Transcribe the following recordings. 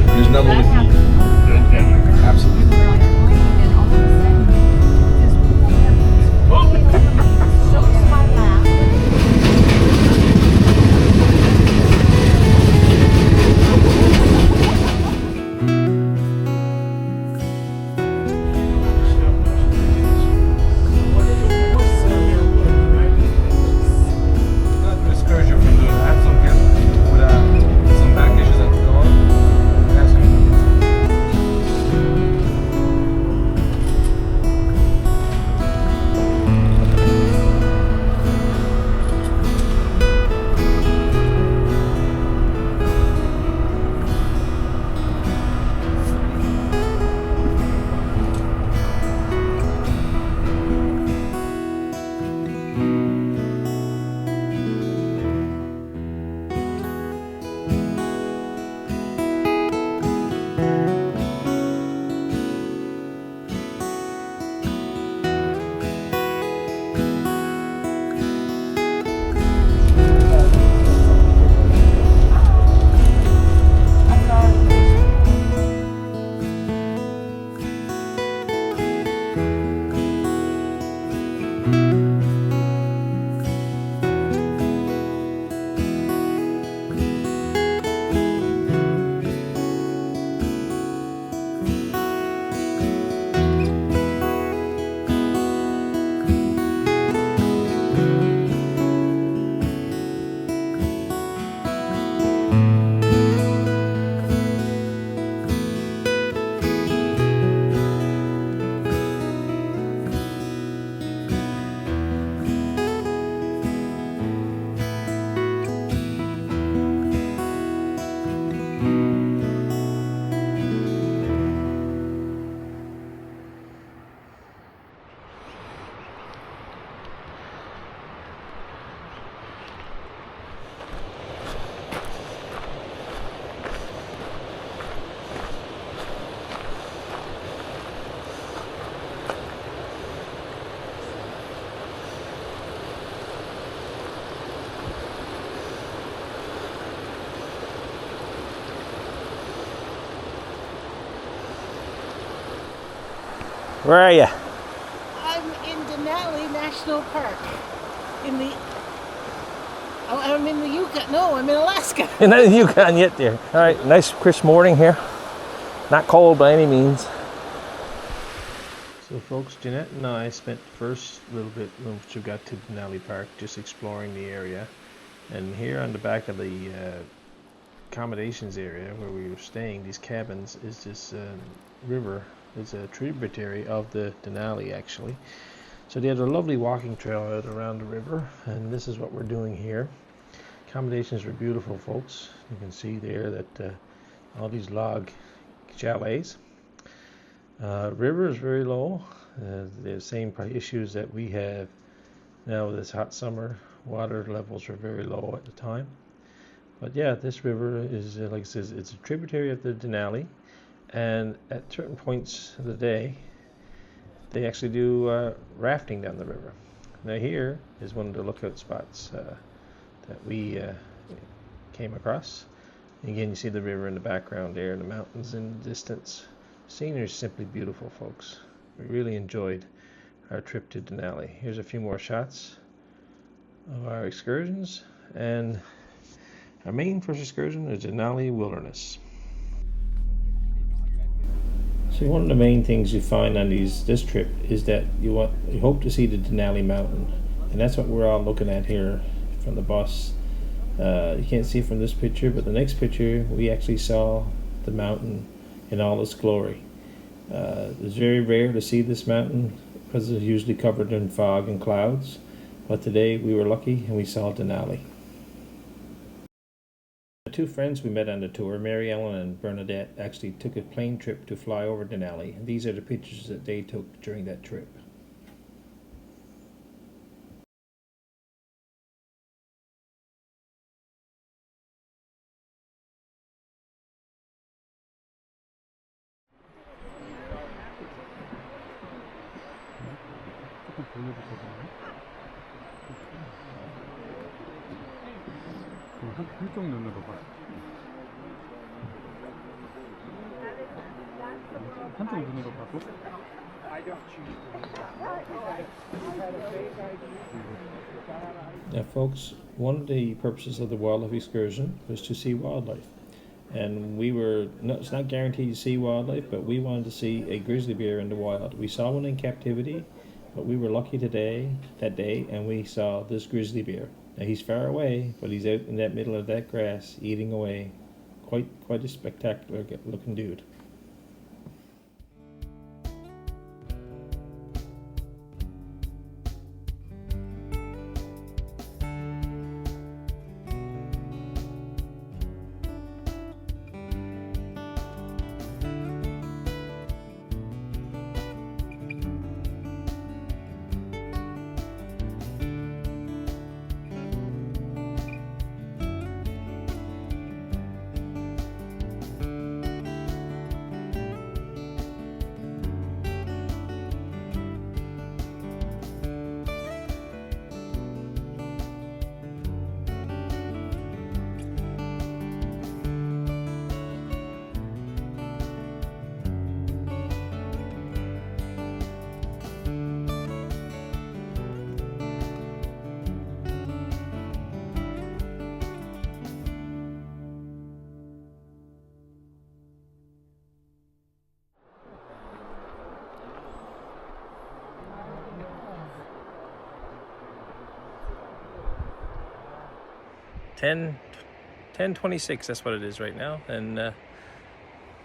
There's another one with you. Absolutely. Excursion from doing that, some kids with some packages that go on. Where are you? I'm in Denali National Park. I'm in the Yukon. No, I'm in Alaska. You're not in the Yukon yet, dear. All right, nice crisp morning here. Not cold by any means. So, folks, Jeanette and I spent the first little bit once we got to Denali Park just exploring the area. And here on the back of the accommodations area where we were staying, these cabins, is this river. It's a tributary of the Denali, actually. So they had a lovely walking trail out around the river, and this is what we're doing here. Accommodations were beautiful, folks. You can see there that all these log chalets. River is very low. The same issues that we have now this hot summer. Water levels are very low at the time. But yeah, this river is, like it says, it's a tributary of the Denali. And at certain points of the day, they actually do rafting down the river. Now here is one of the lookout spots that we came across. Again, you see the river in the background there, and the mountains in the distance. Scenery is simply beautiful, folks. We really enjoyed our trip to Denali. Here's a few more shots of our excursions, and our main first excursion is Denali Wilderness. So one of the main things you find on this trip is that you hope to see the Denali mountain, and that's what we're all looking at here from the bus. You can't see from this picture, but the next picture we actually saw the mountain in all its glory. It's very rare to see this mountain because it's usually covered in fog and clouds, but today we were lucky and we saw Denali. The two friends we met on the tour, Mary Ellen and Bernadette, actually took a plane trip to fly over Denali, and these are the pictures that they took during that trip. 조금 돌려주거든요. 한쪽 눈으로 봐요. 한쪽 눈으로 봐도. Now folks, one of the purposes of the wildlife excursion was to see wildlife. And it's not guaranteed to see wildlife, but we wanted to see a grizzly bear in the wild. We saw one in captivity, but we were lucky that day, and we saw this grizzly bear. Now he's far away, but he's out in that middle of that grass eating away. Quite a spectacular looking dude. Ten 10:26, that's what it is right now, and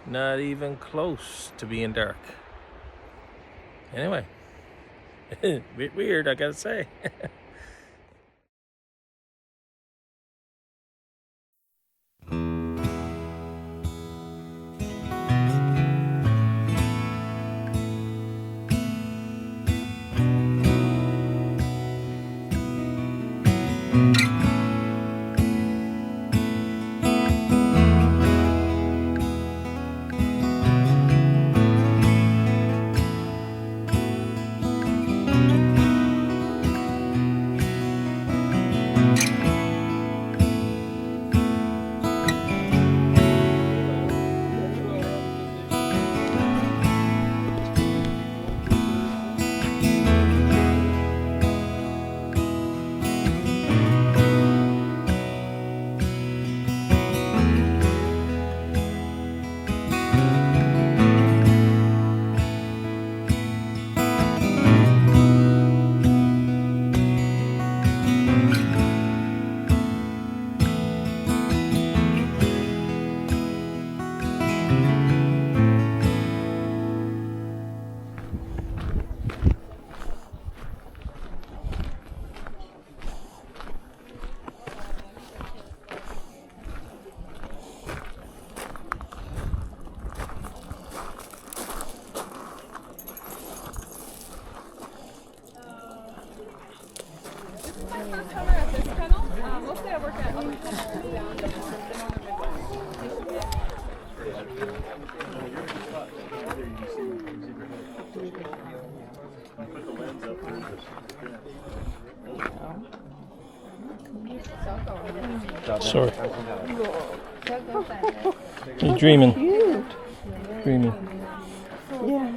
not even close to being dark. Anyway, bit weird, I gotta say. 'em. Sorry. You're dreaming. Cute. Dreaming. Yeah.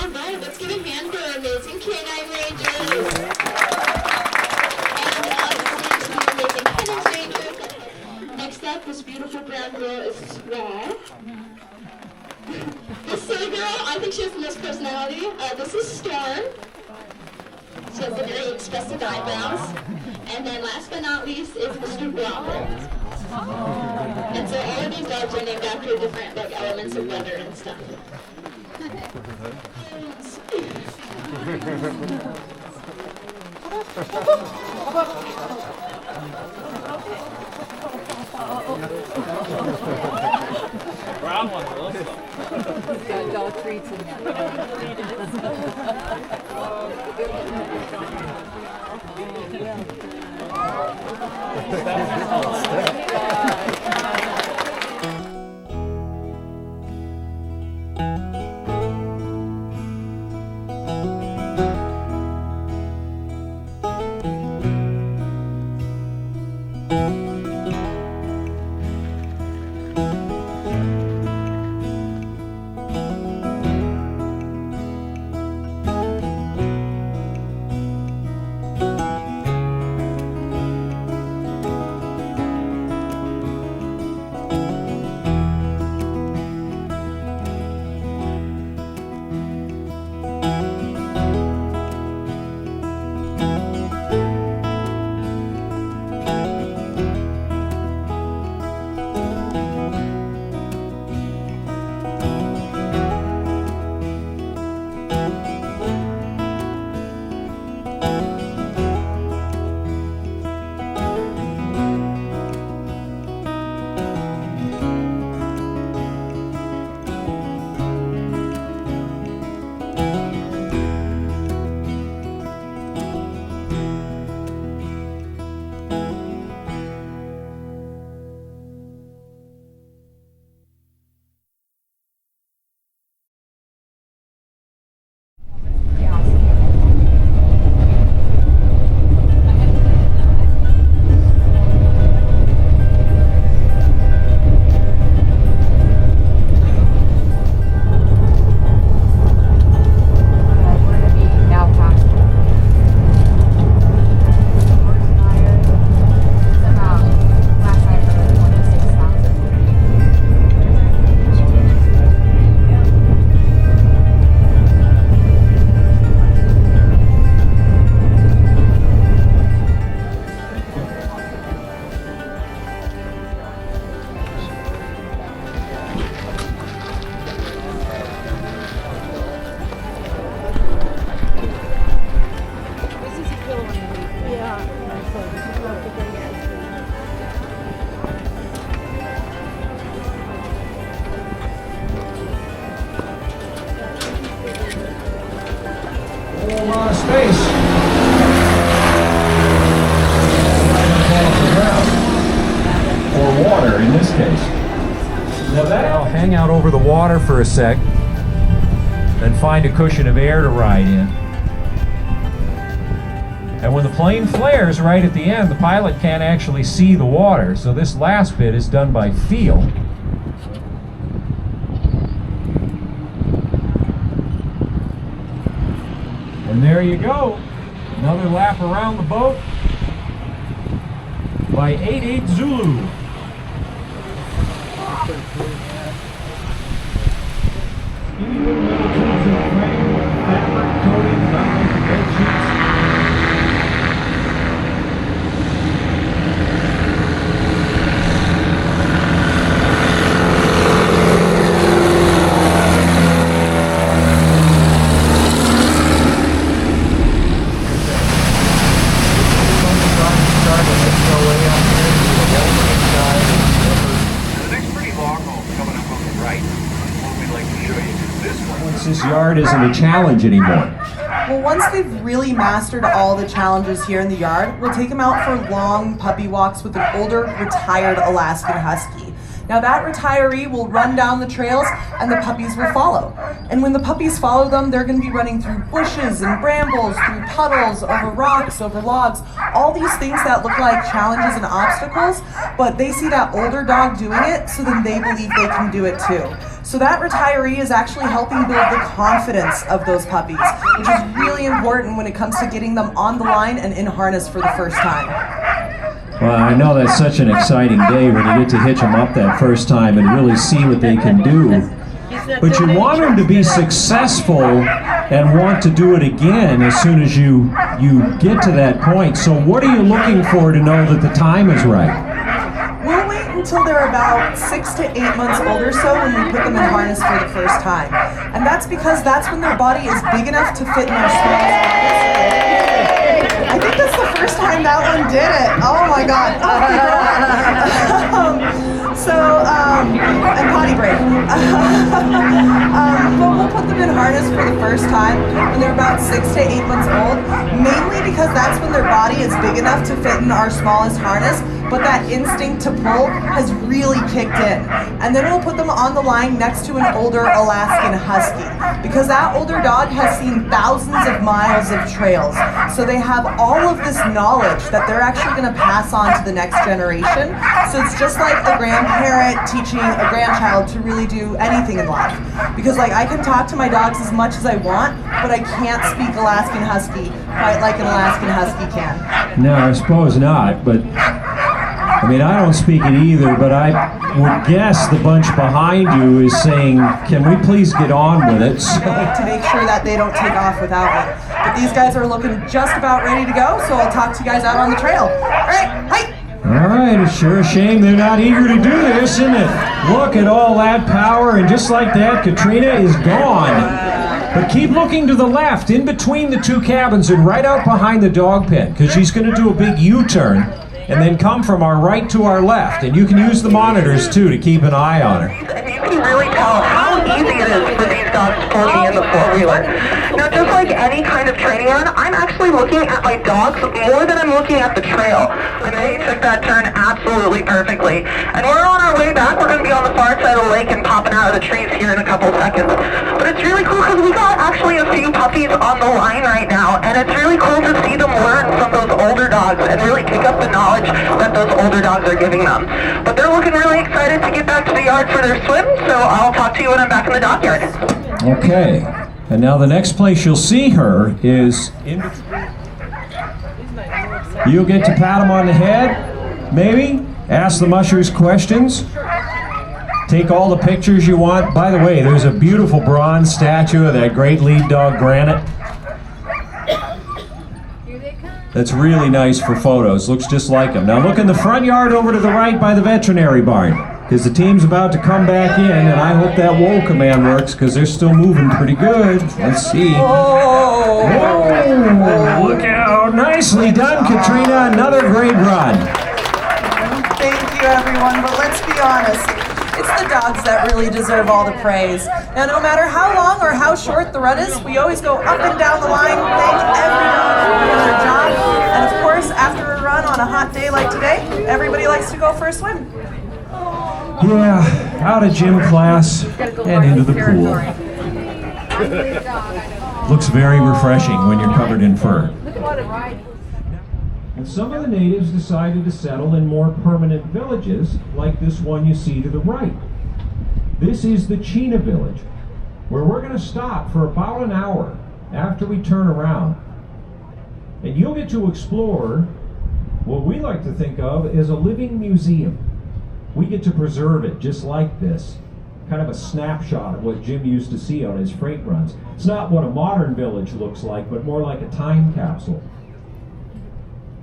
All right, let's give a hand for our amazing canine rangers. And obviously to the amazing kennel rangers. Next up, this beautiful brown girl is Sled. This silly girl, I think she has the most personality. This is Storm. She has the very expressive eyebrows. And then last but not least is Mr. Robert. And so all of these dogs are named after different elements of weather and stuff. Brown one, Got dog treats in Now hang out over the water for a sec, then find a cushion of air to ride in. And when the plane flares right at the end, the pilot can't actually see the water, so this last bit is done by feel. And there you go. Another lap around the boat by 88 Zulu. This yard isn't a challenge anymore. Well, once they've really mastered all the challenges here in the yard, we'll take them out for long puppy walks with an older, retired Alaskan Husky. Now that retiree will run down the trails and the puppies will follow. And when the puppies follow them, they're going to be running through bushes and brambles, through puddles, over rocks, over logs, all these things that look like challenges and obstacles, but they see that older dog doing it, so then they believe they can do it too. So that retiree is actually helping build the confidence of those puppies, which is really important when it comes to getting them on the line and in harness for the first time. Well, I know that's such an exciting day when you get to hitch them up that first time and really see what they can do. But you want them to be successful and want to do it again as soon as you get to that point. So what are you looking for to know that the time is right? We'll wait until they're about 6 to 8 months old or so when we put them in harness for the first time. And that's because that's when their body is big enough to fit in our small. I think that's the first time that one did it. Oh my God. And potty break. But we'll put them in harness for the first time when they're about 6 to 8 months old, mainly because that's when their body is big enough to fit in our smallest harness, but that instinct to pull has really kicked in. And then we'll put them on the line next to an older Alaskan Husky, because that older dog has seen thousands of miles of trails. So they have all of this knowledge that they're actually going to pass on to the next generation. So it's just like a grandparent teaching a grandchild to really do anything in life. Because like I can talk to my dogs as much as I want, but I can't speak Alaskan Husky quite like an Alaskan Husky can. No, I suppose not, but I mean, I don't speak it either, but I would guess the bunch behind you is saying, can we please get on with it? So, to make sure that they don't take off without me. But these guys are looking just about ready to go, so I'll talk to you guys out on the trail. All right, hi! all right, it's sure a shame they're not eager to do this, isn't it? Look at all that power, and just like that, Katrina is gone. But keep looking to the left, in between the two cabins and right out behind the dog pen, because she's going to do a big U-turn and then come from our right to our left. And you can use the monitors, too, to keep an eye on her. And you can really tell how easy it is for these dogs to pull me in the four-wheeler. Now, just like any kind of training run, I'm actually looking at my dogs more than I'm looking at the trail. And they took that turn absolutely perfectly. And we're on our way back. We're going to be on the far side of the lake and popping out of the trees here in a couple seconds. But it's really cool because we got actually a few puppies on the line right now. And it's really cool to see them learn from those older dogs and really pick up the knowledge that those older dogs are giving them. But they're looking really excited to get back to the yard for their swim, so I'll talk to you when I'm back in the dockyard. Okay, and now the next place you'll see her is in between. You'll get to pat them on the head, maybe, ask the mushers questions, take all the pictures you want. By the way, there's a beautiful bronze statue of that great lead dog, Granite. That's really nice for photos. Looks just like him. Now look in the front yard over to the right by the veterinary barn, because the team's about to come back in, and I hope that whoa command works, because they're still moving pretty good. Let's see. Whoa! Look out! Nicely done, Katrina. Another great run. Thank you, everyone, but let's be honest. It's the dogs that really deserve all the praise. Now, no matter how long or how short the run is, we always go up and down the line, thank every dog for doing their job. And of course, after a run on a hot day like today, everybody likes to go for a swim. Yeah, out of gym class and into the pool. Looks very refreshing when you're covered in fur. And some of the natives decided to settle in more permanent villages, like this one you see to the right. This is the Chena village, where we're going to stop for about an hour after we turn around. And you'll get to explore what we like to think of as a living museum. We get to preserve it just like this, kind of a snapshot of what Jim used to see on his freight runs. It's not what a modern village looks like, but more like a time capsule.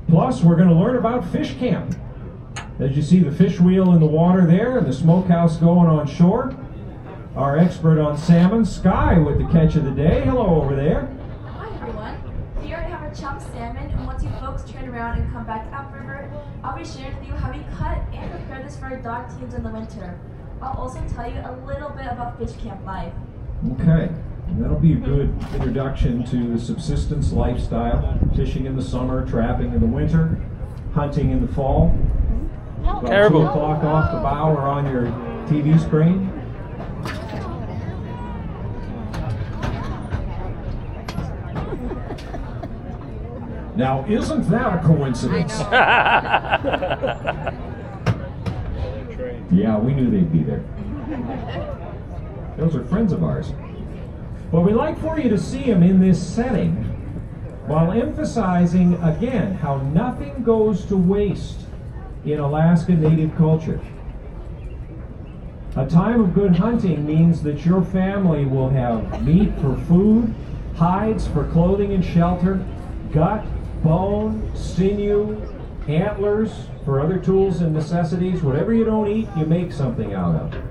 Plus, we're going to learn about fish camp. As you see the fish wheel in the water there and the smokehouse going on shore. Our expert on salmon, Sky, with the catch of the day. Hello over there. Hi everyone. Here I have our chopped salmon, and once you folks turn around and come back upriver, I'll be sharing with you how we cut and prepare this for our dog teams in the winter. I'll also tell you a little bit about fish camp life. Okay. That'll be a good introduction to the subsistence lifestyle. Fishing in the summer, trapping in the winter, hunting in the fall. About Terrible. 2 o'clock off the bow or on your TV screen. Now, isn't that a coincidence? Yeah, we knew they'd be there. Those are friends of ours. But we'd like for you to see them in this setting while emphasizing, again, how nothing goes to waste in Alaska Native culture. A time of good hunting means that your family will have meat for food, hides for clothing and shelter, gut, bone, sinew, antlers for other tools and necessities. Whatever you don't eat, you make something out of.